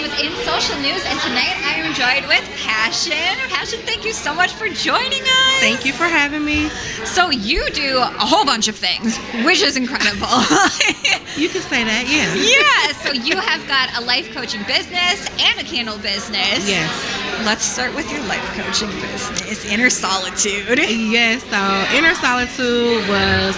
within social news, and tonight I am joined with Passion. Passion, thank you so much for joining us. Thank you for having me. So you do a whole bunch of things, which is incredible. You can say that, yeah. Yeah, so you have got a life coaching business and a candle business. Yes. Let's start with your life coaching business, Inner Solitude. Yes, so Inner Solitude was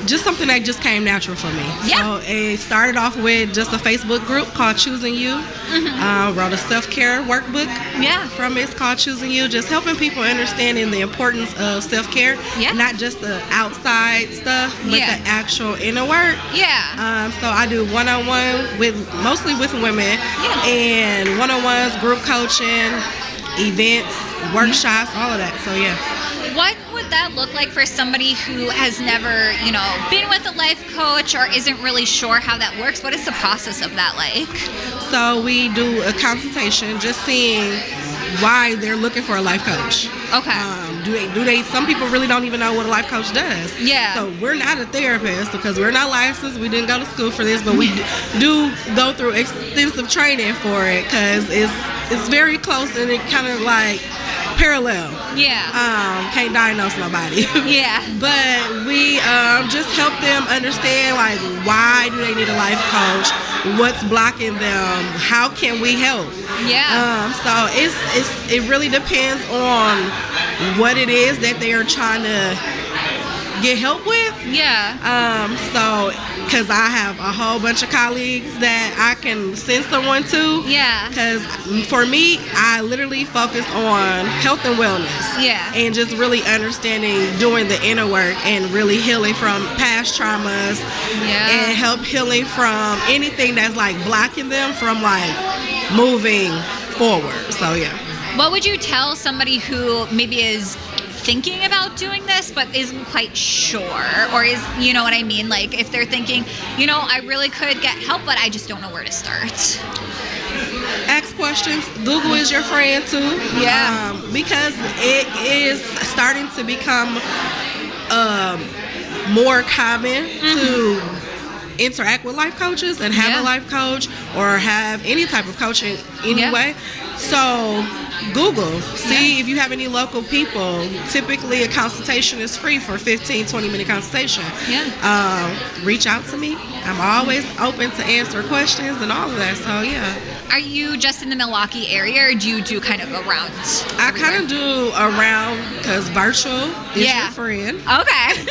just something that just came natural for me. Yeah. So it started off with just a Facebook group called Choosing You. Wrote a self-care workbook. Yeah. From it's called Choosing You, just helping people understanding the importance of self-care. Yeah. Not just the outside stuff, but Yeah. the actual inner work. Yeah. So I do one-on-one mostly with women, Yeah. and one-on-ones, group coaching, events, workshops, all of that. So yeah. What would that look like for somebody who has never, been with a life coach or isn't really sure how that works? What is the process of that like? So we do a consultation, just seeing why they're looking for a life coach. Okay. Do they? Some people really don't even know what a life coach does. Yeah. So we're not a therapist because we're not licensed. We didn't go to school for this, but we do go through extensive training for it because it's very close and it kind of like parallel. Yeah. Can't diagnose nobody. Yeah. But we just help them understand, like, why do they need a life coach? What's blocking them? How can we help? Yeah. So it really depends on what it is that they are trying to get help with. Yeah. So because I have a whole bunch of colleagues that I can send someone to. Yeah. Because for me, I literally focus on health and wellness. Yeah. And just really understanding, doing the inner work and really healing from past traumas. Yeah. And help healing from anything that's like blocking them from like moving forward. So yeah. What would you tell somebody who maybe is thinking about doing this but isn't quite sure, or is, you know what I mean, like if they're thinking, I really could get help but I just don't know where to start? Ask questions. Google is your friend too. Yeah. Because it is starting to become more common to interact with life coaches and have Yeah. a life coach or have any type of coaching anyway. So Google, see if you have any local people. Typically a consultation is free for 15-20 minute consultation. Yeah. Reach out to me. I'm always open to answer questions and all of that. So yeah. Are you just in the Milwaukee area, or do you do kind of around? I kind of do around because virtual is Yeah. your friend. Okay.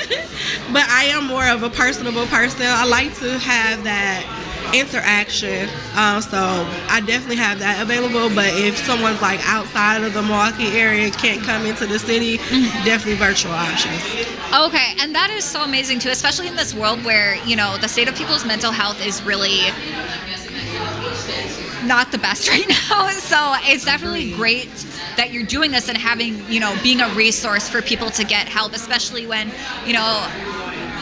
But I am more of a personable person. I like to have that interaction. So I definitely have that available. But if someone's like outside of the Milwaukee area, can't come into the city, definitely virtual options. Okay, and that is so amazing too, especially in this world where, the state of people's mental health is really not the best right now. So it's definitely great that you're doing this and having, being a resource for people to get help, especially when,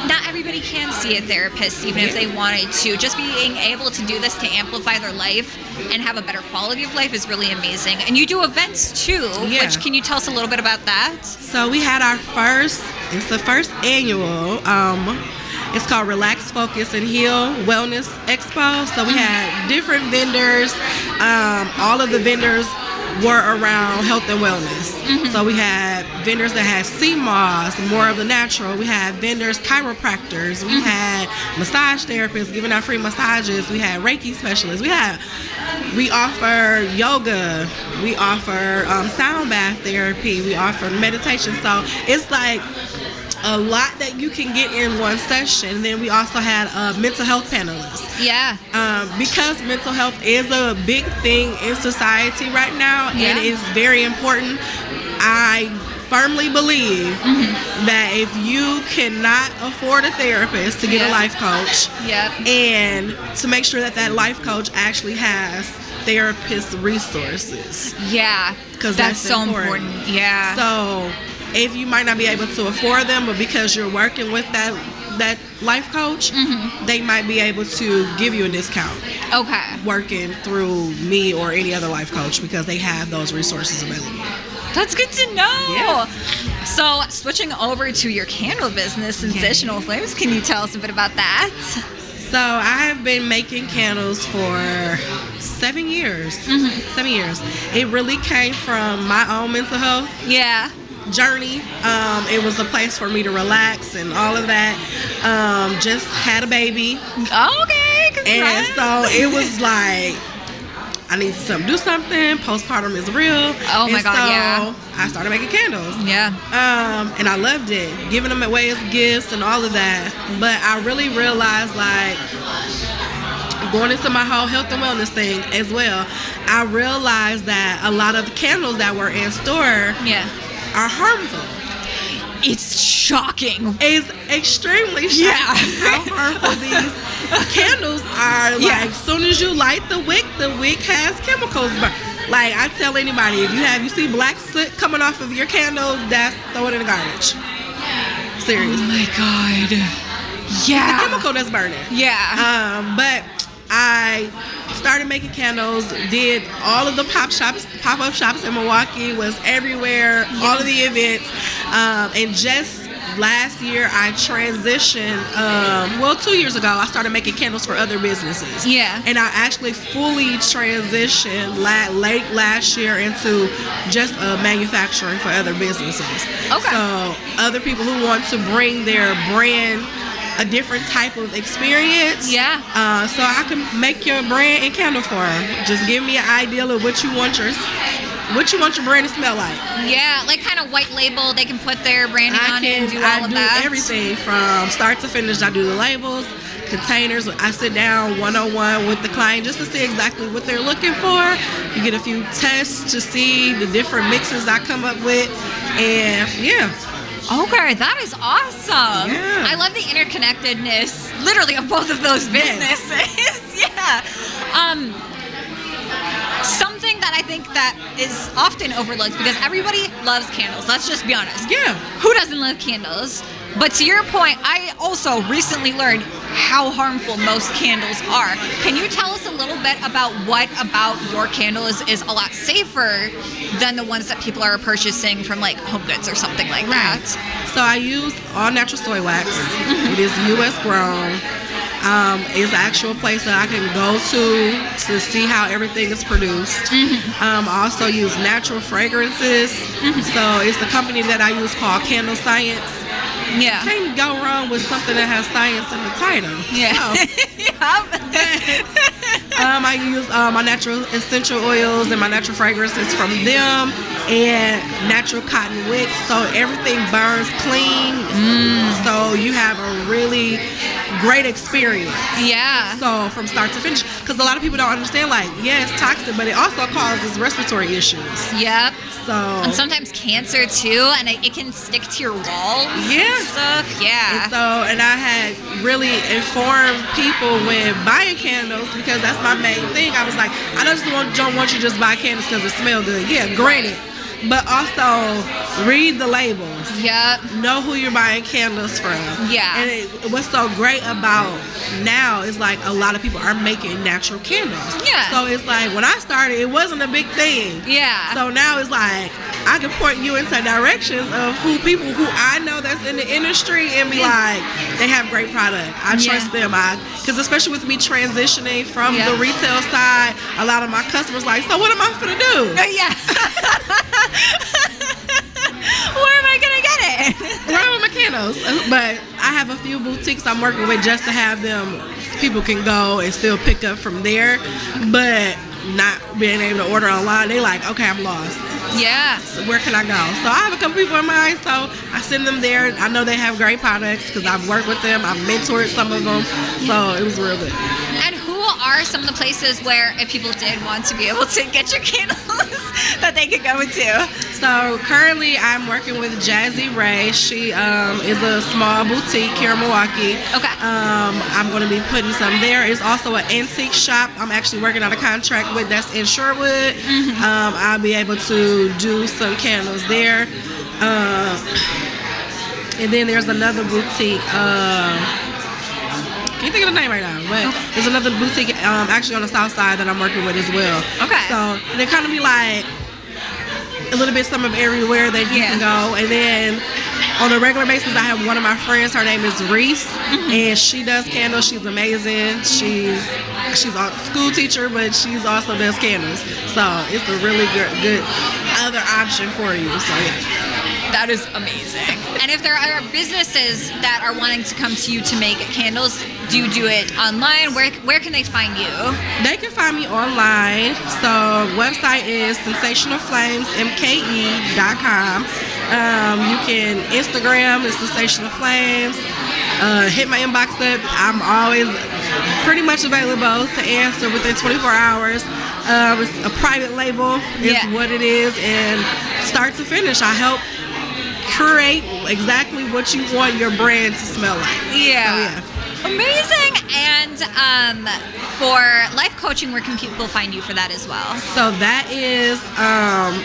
not everybody can see a therapist, even if they wanted to. Just being able to do this to amplify their life and have a better quality of life is really amazing. And you do events too, which, can you tell us a little bit about that? So we had it's the first annual, it's called Relax, Focus, and Heal Wellness Expo. So we had different vendors. All of the vendors were around health and wellness. So we had vendors that had sea moss, more of the natural. We had vendors, chiropractors. We had massage therapists giving out free massages. We had Reiki specialists. We offer yoga. We offer sound bath therapy. We offer meditation. So it's like a lot that you can get in one session. Then we also had a mental health panelist. Yeah. Because mental health is a big thing in society right now, and it's very important. I firmly believe that if you cannot afford a therapist, to get a life coach, and to make sure that life coach actually has therapist resources. Yeah, because that's so important. Yeah. So if you might not be able to afford them, but because you're working with that life coach, they might be able to give you a discount. Okay. Working through me or any other life coach, because they have those resources available. That's good to know. Yeah. So switching over to your candle business, Sensational Flames, can you tell us a bit about that? So I have been making candles for 7 years. 7 years. It really came from my own mental health Yeah. journey. It was a place for me to relax and all of that. Just had a baby, Okay. and Congrats. so it was like I need to do something. Postpartum is real. Oh my And God, so yeah. I started making candles. Yeah. And I loved it, giving them away as gifts and all of that. But I really realized, like, going into my whole health and wellness thing as well, I realized that a lot of the candles that were in store Yeah. are harmful. It's shocking. It's extremely shocking how harmful these candles are. Like, Yeah. as soon as you light the wick has chemicals. But like I tell anybody, if you see black soot coming off of your candle, throw it in the garbage. Seriously. Oh my God. The Yeah. chemical that's burning. Yeah. But I started making candles, did all of the pop-up shops in Milwaukee, was everywhere, all of the events, and just last year I transitioned, 2 years ago I started making candles for other businesses. Yeah. And I actually fully transitioned late last year into just manufacturing for other businesses. Okay. So other people who want to bring their brand a different type of experience. Yeah. So I can make your brand and candle for them. Just give me an idea of what you want your brand to smell like. Yeah. Like kind of white label. They can put their branding on it and do all I of do that. everything from start to finish. I do the labels, containers. I sit down one-on-one with the client just to see exactly what they're looking for. You get a few tests to see the different mixes I come up with, and yeah. Okay, that is awesome. Yeah. I love the interconnectedness, literally, of both of those businesses. Yeah. Something that I think that is often overlooked because everybody loves candles. Let's just be honest. Yeah. Who doesn't love candles? But to your point, I also recently learned how harmful most candles are. Can you tell us a little bit about what about your candle is a lot safer than the ones that people are purchasing from like Home Goods or something like that? So I use all natural soy wax. It is U.S. grown. It's an actual place that I can go to see how everything is produced. I also use natural fragrances. So it's the company that I use called Candle Science. Yeah. Can't go wrong with something that has science in the title. Yeah. I use my natural essential oils and my natural fragrances from them, and natural cotton wicks, so everything burns clean. So you have a really great experience. Yeah. So from start to finish, because a lot of people don't understand, like, yeah, it's toxic, but it also causes respiratory issues. Yep. So And sometimes cancer too, and it can stick to your walls. Yeah. And stuff. Yeah. And I had really informed people when buying candles, because that's my main thing. I was like, I don't want you to just buy candles because it smells good. Yeah, granted. But also read the labels. Yep. Know who you're buying candles from. Yeah. And what's so great about now is like a lot of people are making natural candles. Yeah. So it's like when I started, it wasn't a big thing. Yeah. So now it's like I can point you into directions of people who I know that's in the industry and be like, they have great product. I trust them. Because especially with me transitioning from the retail side, a lot of my customers like, so what am I gonna do? Yeah. Where am I gonna get it? Where are my candles? But I have a few boutiques I'm working with just to have them. People can go and still pick up from there, but not being able to order online. They like, okay, I'm lost. Yeah. So where can I go? So I have a couple people in mind, so I send them there. I know they have great products because I've worked with them. I've mentored some of them, so it was real good. And who are some of the places where if people did want to be able to get your candles that they could go to? So currently I'm working with Jazzy Ray. She is a small boutique here in Milwaukee. Okay. I'm going to be putting some there. It's also an antique shop I'm actually working on a contract with that's in Sherwood. I'll be able to do some candles there. And then there's another boutique. Can't think of the name right now, but there's another boutique actually on the south side that I'm working with as well. Okay. So they kind of be like a little bit some of everywhere that you can go. And then on a regular basis, I have one of my friends. Her name is Reese, and she does candles. She's amazing. She's a school teacher, but she's also does candles. So it's a really good other option for you. So yeah. That is amazing. And if there are businesses that are wanting to come to you to make candles, do you do it online? Where can they find you? They can find me online. So website is sensationalflamesmke.com. You can Instagram is Sensational Flames. Hit my inbox up. I'm always pretty much available to answer within 24 hours. It's a private label is what it is, and start to finish, I help curate exactly what you want your brand to smell like. Yeah. Amazing. And for life coaching, where can people find you for that as well? So that is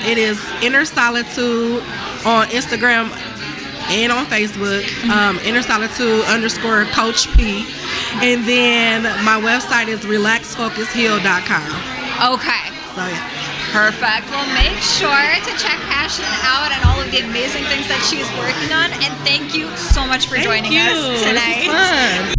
it is Inner Solitude on Instagram and on Facebook. Inner Solitude _Coach P. And then my website is relaxfocusheal.com. Okay. So yeah. Perfect. Well, make sure to check Passion out and all of the amazing things that she's working on. And thank you so much for joining us tonight. This was fun.